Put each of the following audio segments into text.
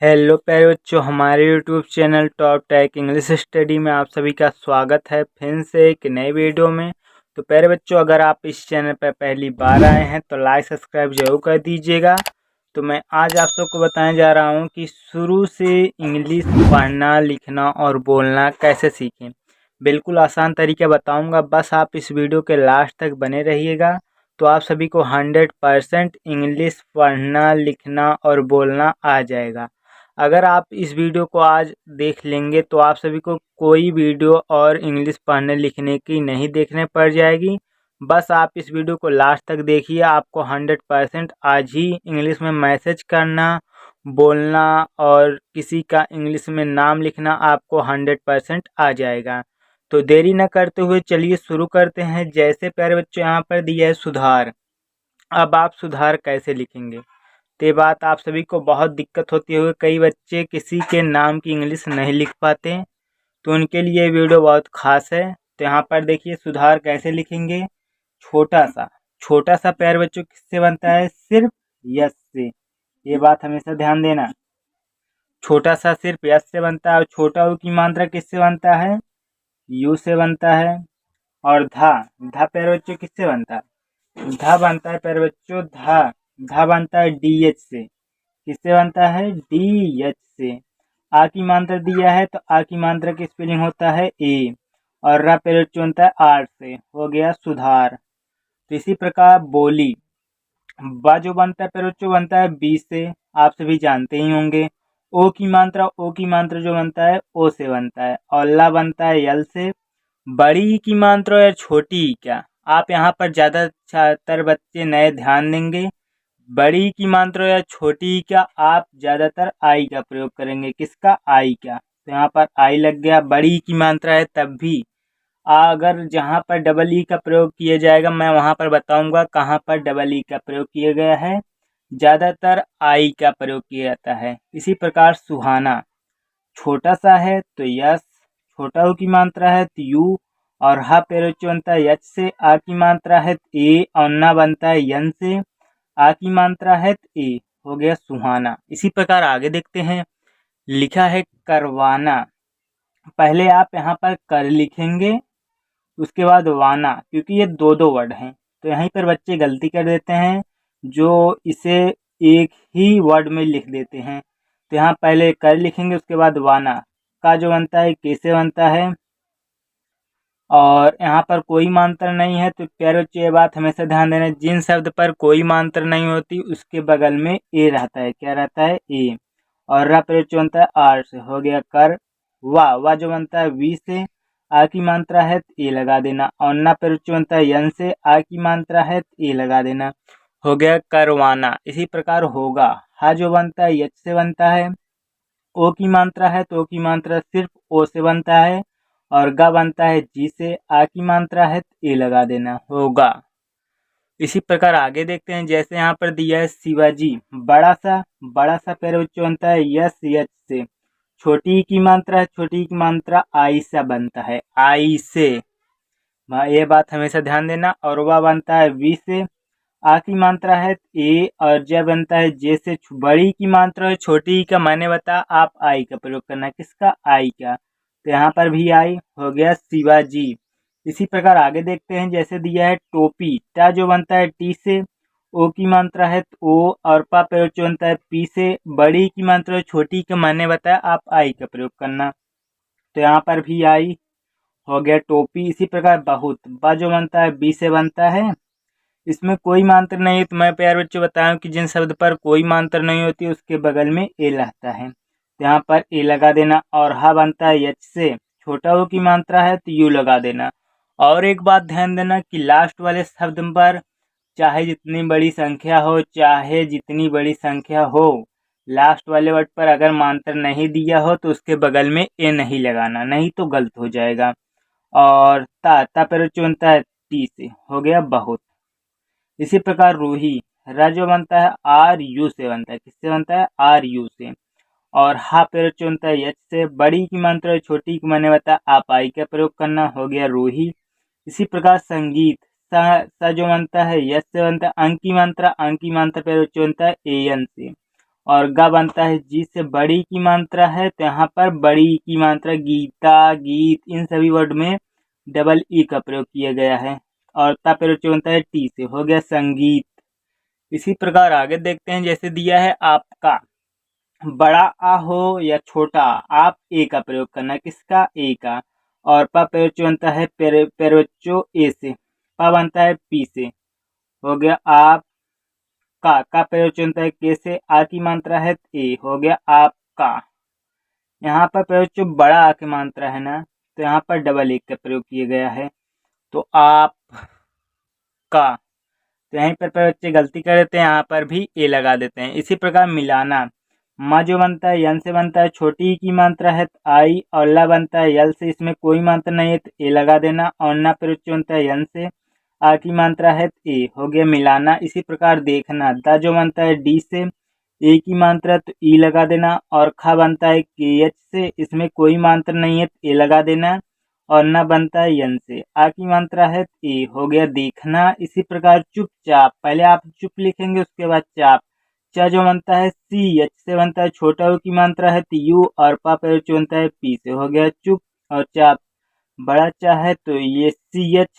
Hello प्यारे बच्चों, हमारे YouTube channel Top Tech English Study में आप सभी का स्वागत है फिर से एक नए वीडियो में। तो प्यारे बच्चों, अगर आप इस चैनल पर पहली बार आए हैं तो लाइक सब्सक्राइब जरूर कर दीजिएगा। तो मैं आज आप सबको बताने जा रहा हूं कि शुरू से इंग्लिश पढ़ना, लिखना और बोलना कैसे सीखें। बिल्कुल आसान तरीका बताऊँगा, बस आप इस वीडियो के लास्ट तक बने रहिएगा। तो आप सभी को 100% इंग्लिश पढ़ना, लिखना और बोलना आ जाएगा। अगर आप इस वीडियो को आज देख लेंगे तो आप सभी को कोई वीडियो और इंग्लिश पढ़ने लिखने की नहीं देखने पड़ जाएगी। बस आप इस वीडियो को लास्ट तक देखिए, आपको 100% आज ही इंग्लिश में मैसेज करना, बोलना और किसी का इंग्लिश में नाम लिखना आपको 100% आ जाएगा। तो देरी न करते हुए चलिए शुरू करते हैं। जैसे प्यारे बच्चों यहाँ पर दिया है सुधार। अब आप सुधार कैसे लिखेंगे? तो ये बात आप सभी को बहुत दिक्कत होती है। कई बच्चे किसी के नाम की इंग्लिश नहीं लिख पाते, तो उनके लिए वीडियो बहुत खास है। तो यहाँ पर देखिए सुधार कैसे लिखेंगे। छोटा सा प्यारे बच्चों किससे बनता है? सिर्फ यस से। ये बात हमेशा ध्यान देना। छोटा सा सिर्फ यस से बनता है। और छोटा ऊ की मात्रा किससे बनता है? यू से बनता है। और धा प्यारे बच्चों किससे बनता है? धा बनता है प्यारे बच्चों, धा बनता है डी एच से। किससे बनता है? डी एच से। आ की मात्रा दिया है तो आ की मात्रा की स्पेलिंग होता है ए। और रा पे बच्चों बनता है आर से। हो गया सुधार। तो इसी प्रकार बोली। बा जो बनता है पे बच्चों बनता है बी से। आप सभी जानते ही होंगे। ओ की मात्रा जो बनता है ओ से बनता है। और ला बनता है यल से। बड़ी की मात्रा या छोटी क्या? आप यहाँ पर ज़्यादातर बच्चे नए ध्यान देंगे। बड़ी की मात्रा या छोटी क्या? आप ज़्यादातर आई का प्रयोग करेंगे। किसका? आई का। तो यहाँ पर आई लग गया। बड़ी की मात्रा है तब भी अगर जहाँ पर डबल ई का प्रयोग किया जाएगा, मैं वहाँ पर बताऊंगा कहाँ पर डबल ई का प्रयोग किया गया है। ज़्यादातर आई का प्रयोग किया जाता है। इसी प्रकार सुहाना। छोटा सा है तो यस, छोटा ऊ की मात्रा है तो यू। और हा पेरोचो बनता है यच से। आ की मात्रा है तो ए। और ना बनता है यन से। आ की मात्रा है तो ए। हो गया सुहाना। इसी प्रकार आगे देखते हैं। लिखा है करवाना। पहले आप यहाँ पर कर लिखेंगे, उसके बाद वाना, क्योंकि ये दो दो वर्ड हैं। तो यहीं पर बच्चे गलती कर देते हैं, जो इसे एक ही वर्ड में लिख देते हैं। तो यहाँ पहले कर लिखेंगे, उसके बाद वाना। का जो बनता है कैसे बनता है। और यहाँ पर कोई मात्रा नहीं है, तो प्यारे बच्चे ये बात हमेशा ध्यान देना, जिन शब्द पर कोई मात्रा नहीं होती उसके बगल में ए रहता है। क्या रहता है? ए। और रा प्रयोग जो बनता है आर से। हो गया कर। वा जो बनता है वी से। आ की मात्रा है तो ए लगा देना। और ना प्रयोग जो बनता है यन से। आ की मात्रा है तो ए लगा देना। हो गया करवाना। इसी प्रकार होगा। हा जो बनता है यच से बनता है। ओ की मात्रा है तो ओ की मात्रा सिर्फ ओ से बनता है। और गा बनता है जी से। आ की मात्रा है तो ए लगा देना। होगा। इसी प्रकार आगे देखते हैं। जैसे यहाँ पर दिया है शिवाजी। बड़ा सा पैर बच्चों बनता है यस यच से। छोटी की मात्रा है, छोटी की मात्रा आई से बनता है। आई से। ये बात हमेशा ध्यान देना। और वह बनता है वी से। आ की मात्रा है ए। और ज बनता है जे से। बड़ी की मात्रा है, छोटी का मैंने बता, आप आई का प्रयोग करना। किसका? आई का। तो यहाँ पर भी आई। हो गया शिवाजी। इसी प्रकार आगे देखते हैं। जैसे दिया है टोपी। टा जो बनता है टी से। ओ की मात्रा है तो ओ। और पा प्रयोग जो बनता है पी से। बड़ी की मात्रा है, छोटी का मैंने बताया, आप आई का प्रयोग करना। तो यहाँ पर भी आई। हो गया टोपी। इसी प्रकार बहुत। बा जो बनता है बी से बनता है। इसमें कोई मात्रा नहीं है, तो मैं प्यारे बच्चों बताऊं कि जिन शब्द पर कोई मात्रा नहीं होती उसके बगल में ए लगता है। तो यहाँ पर ए लगा देना। और हा बनता है यच से। छोटा ओ की मात्रा है तो यू लगा देना। और एक बात ध्यान देना कि लास्ट वाले शब्द पर चाहे जितनी बड़ी संख्या हो, लास्ट वाले वर्ड पर अगर मात्रा नहीं दिया हो तो उसके बगल में ए नहीं लगाना, नहीं तो गलत हो जाएगा। और ता पर बनता है टी से। हो गया बहुत। इसी प्रकार रूही। र जो बनता है आर यू से बनता है। किससे बनता है? आर यू से। और हा प्रयोग बनता है यच से। बड़ी की मात्रा छोटी की मैंने बताया, आप आई का प्रयोग करना। हो गया रूही। इसी प्रकार संगीत। सा जो बनता है यच से बनता है। अंक की मात्रा प्रयोग बनता है ए एन से। और ग बनता है जी से, बड़ी की मात्रा है तो यहाँ पर बड़ी की मात्रा, गीता, गीत, इन सभी वर्ड में डबल ई का प्रयोग किया गया है। और ता प्रयोग बनता है टी से, हो गया संगीत। इसी प्रकार आगे देखते हैं, जैसे दिया है आपका, बड़ा आ हो या छोटा, आप ए का प्रयोग करना, किसका, ए का। और पा प्रयोग बनता है पेरवच्चो ए से, पा बनता है पी से, हो गया आप का प्रयोग बनता है के से, आ की मात्रा है ए, हो गया आपका। यहाँ पर प्रयोग जो बड़ा आ की मात्रा है ना, तो यहाँ पर डबल एक का प्रयोग किया गया है, तो आप का। तो यहीं पर बच्चे गलती कर देते हैं, यहाँ पर भी ए लगा देते हैं। इसी प्रकार मिलाना, म जो बनता है यन से बनता है, छोटी ई की मात्रा है तो आई, और ला बनता है यल से, इसमें कोई मात्रा नहीं है तो ए लगा देना। और ना प्रयोग बनता है यन से, आ की मात्रा है तो ए, हो गया मिलाना। इसी प्रकार देखना, दा जो बनता है डी से, ए की मात्रा तो ई लगा देना। और खा बनता है के एच से, इसमें कोई मात्रा नहीं है तो ए लगा देना। और न बनता है यन से, आ की मात्रा है तो ए, हो गया देखना। इसी प्रकार चुपचाप, पहले आप चुप लिखेंगे उसके बाद चाप। चा जो बनता है सी एच से बनता है, छोटा यू की मात्रा है तो यू, और पा प्रयोग बनता है पी से, हो गया चुप। और चाप, बड़ा चा है तो ये सी एच,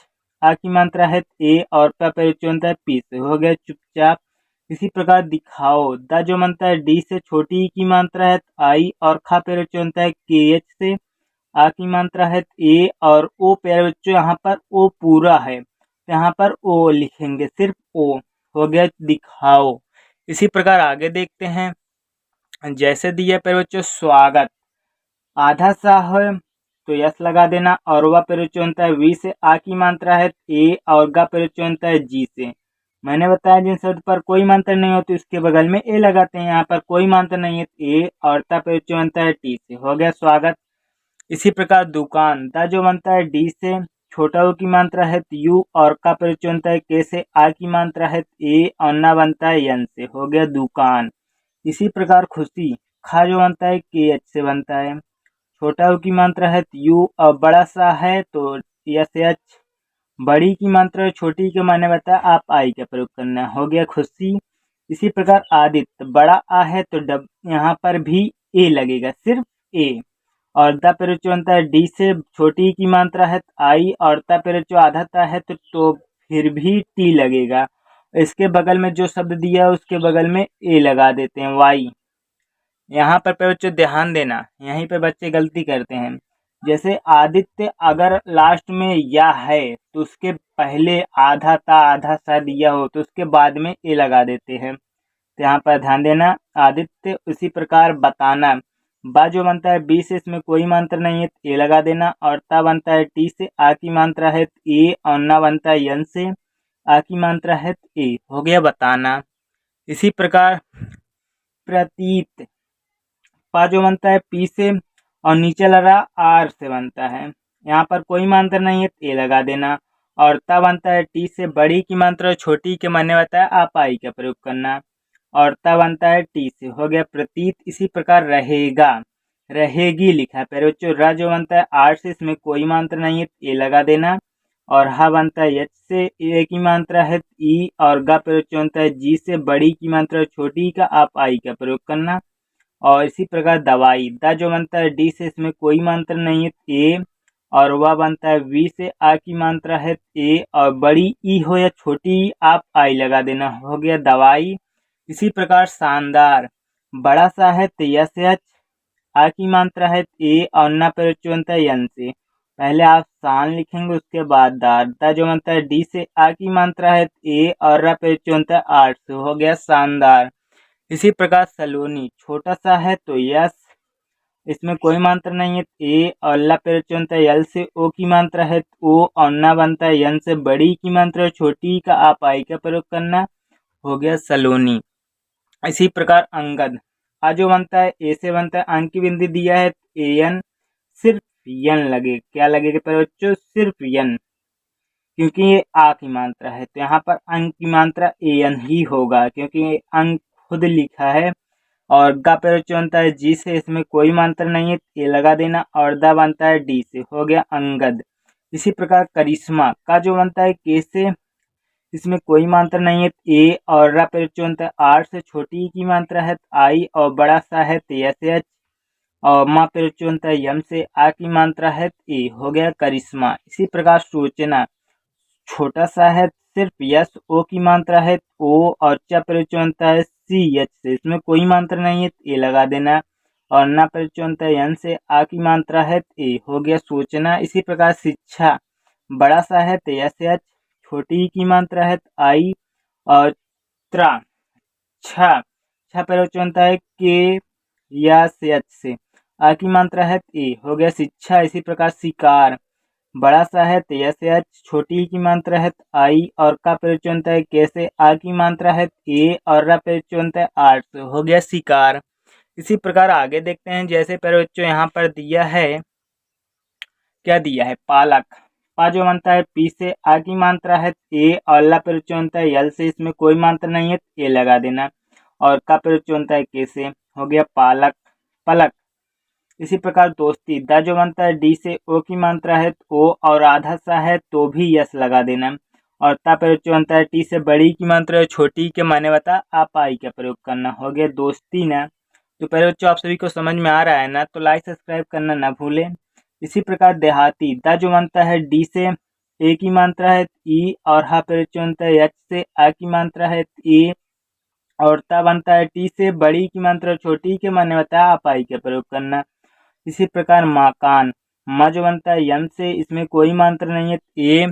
आ की मात्रा है तो ए, और पा प्रयोग बनता है पी से, हो गया चुपचाप। इसी प्रकार दिखाओ, दा जो बनता है डी से, छोटी ई की मात्रा है तो आई, और खा प्रयोग बनता है के एच से, आ की मात्रा है ए, और ओ प्यारे बच्चों यहाँ पर ओ पूरा है तो यहाँ पर ओ लिखेंगे, सिर्फ ओ, हो गया दिखाओ। इसी प्रकार आगे देखते हैं, जैसे दिया प्यारे बच्चों स्वागत, आधा सा है तो यस लगा देना। और वह प्रयोग बनता है वी से, आ की मात्रा है ए, और गा प्रयोग बनता है जी से। मैंने बताया जिन शब्द पर कोई मात्रा नहीं होती उसके बगल में ए लगाते हैं, यहाँ पर कोई मात्रा नहीं है तो ए, और ता प्रयोग बनता है टी से, हो गया स्वागत। इसी प्रकार दुकान, दा जो बनता है डी से, छोटा यू की मात्रा है तो यू, और का प्रयोग बनता है के से, आ की मात्रा है तो ए, और ना बनता है यन से, हो गया दुकान। इसी प्रकार खुशी, खा जो बनता है के एच से बनता है, छोटा यू की मात्रा है तो यू, और बड़ा सा है तो यस एच, बड़ी की मात्रा छोटी के माने बताया, आप आई का प्रयोग करना, हो गया खुशी। इसी प्रकार आदित्य, बड़ा आ है तो डब यहाँ पर भी ए लगेगा, सिर्फ ए। और द पेरेचो बनता है डी से, छोटी की मात्रा है आई, और ता पेरेचो आधा ता है तो फिर भी टी लगेगा। इसके बगल में जो शब्द दिया है उसके बगल में ए लगा देते हैं, वाई। यहाँ पर बच्चों ध्यान देना, यहीं पे बच्चे गलती करते हैं। जैसे आदित्य अगर लास्ट में या है तो उसके पहले आधा ता आधा सा दिया हो तो उसके बाद में ए लगा देते हैं, तो यहाँ पर ध्यान देना। आदित्य, उसी प्रकार बताना, बा जो बनता है बी से, इसमें कोई मात्रा नहीं है तो ए लगा देना। और ता बनता है टी से, आ की मात्रा है तो ए, और ना बनता है यन से, आ की मात्रा है तो ए, हो गया बताना। इसी प्रकार प्रतीत, पा जो बनता है पी से, और नीचे लगा आर से बनता है, यहाँ पर कोई मात्रा नहीं है तो ए लगा देना। और ता बनता है टी से, बड़ी की मात्रा छोटी के माने बताया, आप आई का प्रयोग करना। और ता बनता है टी से, हो गया प्रतीत। इसी प्रकार रहेगा, रहेगी लिखा है पहले बच्चों। र जो बनता है आर से, इसमें कोई मात्रा नहीं है तो ए लगा देना। और हा बनता है एच से, ए की मात्रा है ई, और गा प्रयोग बनता है जी से, बड़ी की मात्रा छोटी का, आप आई का प्रयोग करना। और इसी प्रकार दवाई, दा जो बनता है डी से, इसमें कोई मात्रा नहीं है ए, और वह बनता है वी से, आ की मात्रा है ए, और बड़ी ई हो या छोटी ई, आप आई लगा देना, हो गया दवाई। इसी प्रकार शानदार, बड़ा सा है तो यस एच, आ की मात्रा है ए, और ना प्रयोग बनता है यन से। पहले आप शान लिखेंगे उसके बाद दार, दा जो बनता है डी से, आ की मात्रा है ए, और रा प्रयोग बनता है आर से, हो गया शानदार। इसी प्रकार सलोनी, छोटा सा है तो यस, इसमें कोई मात्रा नहीं है ए, और ला प्रयोग बनता है यल से, ओ की मात्रा है ओ, और ना बनता है यन से, बड़ी की मात्रा छोटी का, आप आई का प्रयोग करना, हो गया सलोनी। इसी प्रकार अंगद, आ जो बनता है ए से बनता है, अंक की बिंदी दिया है ए एन, सिर्फ यन लगे, क्या लगेगा पर बच्चों, सिर्फ यन, क्योंकि ये आ की मात्रा है तो यहाँ पर अंक की मात्रा ए एन ही होगा, क्योंकि ये अंक खुद लिखा है। और गा प्रयोग बनता है जी से, इसमें कोई मात्रा नहीं है ए लगा देना। और दा बनता है डी से, हो गया अंगद। इसी प्रकार करिश्मा, का जो बनता है के से, इसमें कोई मात्रा नहीं है ए, और र पे बच्चों बनता है आर से छोटी की मात्रा है आई, और बड़ा सा है एस एच, और माँ पे बच्चों बनता है यम से आ की मात्रा है ए, हो गया करिश्मा। इसी प्रकार सूचना छोटा सा है सिर्फ यस ओ की मात्रा है ओ, और च पे बच्चों बनता है सी एच से, इसमें कोई मात्रा नहीं है ए लगा देना, और ना पे बच्चों बनता है एन से आ की मात्रा है ए, हो गया सूचना। इसी प्रकार शिक्षा बड़ा सा है एस एच, छोटी की मात्रा है आई, और त्रा छ पे बच्चों बनता है के या से एच से, आ की मात्रा है ए, हो गया शिक्षा। इसी प्रकार शिकार बड़ा सा है एस एच, छोटी की मात्रा है आई, और का पे बच्चों बनता है कैसे आ की मात्रा है ए, और र पे बच्चों बनता है आर से, हो गया शिकार। इसी प्रकार आगे देखते हैं, जैसे पर बच्चों यहाँ पर दिया है, क्या दिया है पालक, पा जो बनता है पी से आ की मात्रा है ए, और ला पे बच्चों बनता है यल से, इसमें कोई मात्रा नहीं है ए लगा देना, और का पे बच्चों बनता है के से, हो गया पालक पलक। इसी प्रकार दोस्ती दा जो बनता है डी से ओ की मात्रा है ओ, और आधा सा है तो भी यस लगा देना, और ता पे बच्चों बनता है टी से बड़ी की मात्रा है छोटी के माने बता आप आई का प्रयोग करना, हो गया दोस्ती ना। तो पहले बच्चों आप सभी को समझ में आ रहा है ना, तो लाइक सब्सक्राइब करना ना भूलें। इसी प्रकार देहाती दा जो बनता है डी से ए की मात्रा है ई, और हा पे बच्चों बनता है एच से आ की मात्रा है ए, और ता बनता है टी से बड़ी की मात्रा छोटी के माने बता आप आई का प्रयोग करना। इसी प्रकार मकान म जो बनता है यम से, इसमें कोई मात्रा नहीं है ए,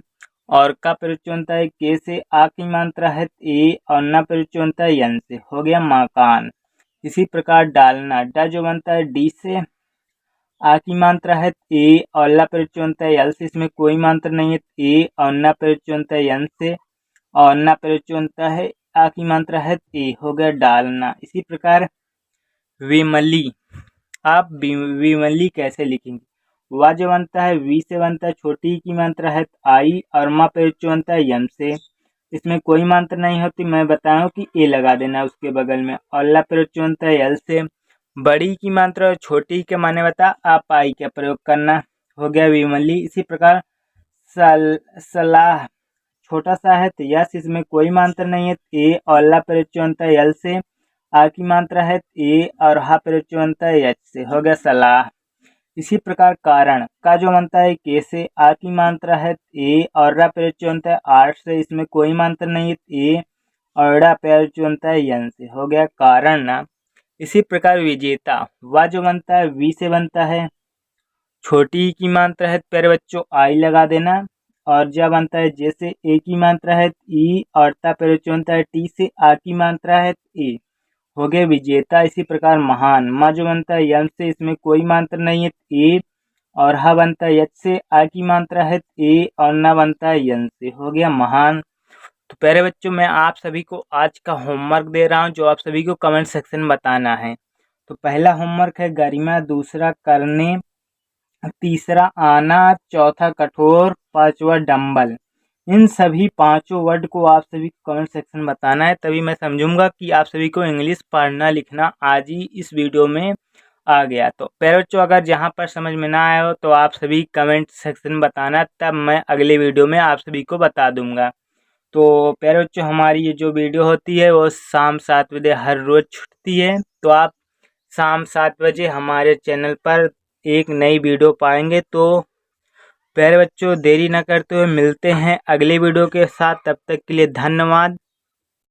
और का प्रत्यय बनता है के से आ की मात्रा है ए, और न प्रत्यय बनता है यन से, हो गया मकान। इसी प्रकार डालना डा जो बनता है डी से आ की मात्रा है ए, और ला प्रत्यय बनता है यल से, इसमें कोई मात्रा नहीं है ए, और न प्रत्यय बनता है यन से, और न प्रत्यय बनता है आ की मात्रा है ए, हो गया डालना। इसी प्रकार विमली, आप विमली कैसे लिखेंगे, वा जो बनता है वी से बनता है छोटी की मात्रा है आई, और मा पे जो बनता है यम से, इसमें कोई मात्रा नहीं होती, मैं बताऊं कि ए लगा देना उसके बगल में, और ला पे जो बनता है यल से, बड़ी की मात्रा और छोटी के माने बता आप आई का प्रयोग करना, हो गया विमली। इसी प्रकार सलाह छोटा सा है तो यस, इसमें कोई मात्रा नहीं है ए, और ला पे जो बनता है यल से, आ की मात्रा है ए, और हा पे जो बनता है एच से, हो गया सलाह। इसी प्रकार कारण का जो बनता है के से आ की मात्रा है ए, और रा पे जो बनता है आर से, इसमें कोई मात्रा नहीं है ए, और रा पे जो बनता है यन से, हो गया कारण ना। इसी प्रकार विजेता वा जो बनता है वी से बनता है छोटी की मात्रा है प्यारे बच्चों आई लगा देना, और जा बनता है जैसे ए की मात्रा है ई, और ता पे जो बनता है टी से आ की मात्रा है ए, हो गए विजेता। इसी प्रकार महान म जो बनता है यम से, इसमें कोई मात्रा नहीं है ए, और ह बनता है यच से आ की मात्रा है ए, और न बनता है यन से, हो गया महान। तो प्यारे बच्चों मैं आप सभी को आज का होमवर्क दे रहा हूं, जो आप सभी को कमेंट सेक्शन में बताना है। तो पहला होमवर्क है गरिमा, दूसरा करने, तीसरा आना, चौथा कठोर, पांचवा डंबल। इन सभी पांचों वर्ड को आप सभी को कमेंट सेक्शन में बताना है, तभी मैं समझूंगा कि आप सभी को इंग्लिश पढ़ना लिखना आज ही इस वीडियो में आ गया। तो प्यारे बच्चों अगर जहां पर समझ में ना आया हो तो आप सभी कमेंट सेक्शन में बताना, तब मैं अगले वीडियो में आप सभी को बता दूंगा। तो प्यारे बच्चों हमारी ये जो वीडियो होती है वो शाम 7 बजे हर रोज़ छूटती है, तो आप शाम 7 बजे हमारे चैनल पर एक नई वीडियो पाएंगे। तो प्यारे बच्चों देरी न करते हुए मिलते हैं अगले वीडियो के साथ, तब तक के लिए धन्यवाद।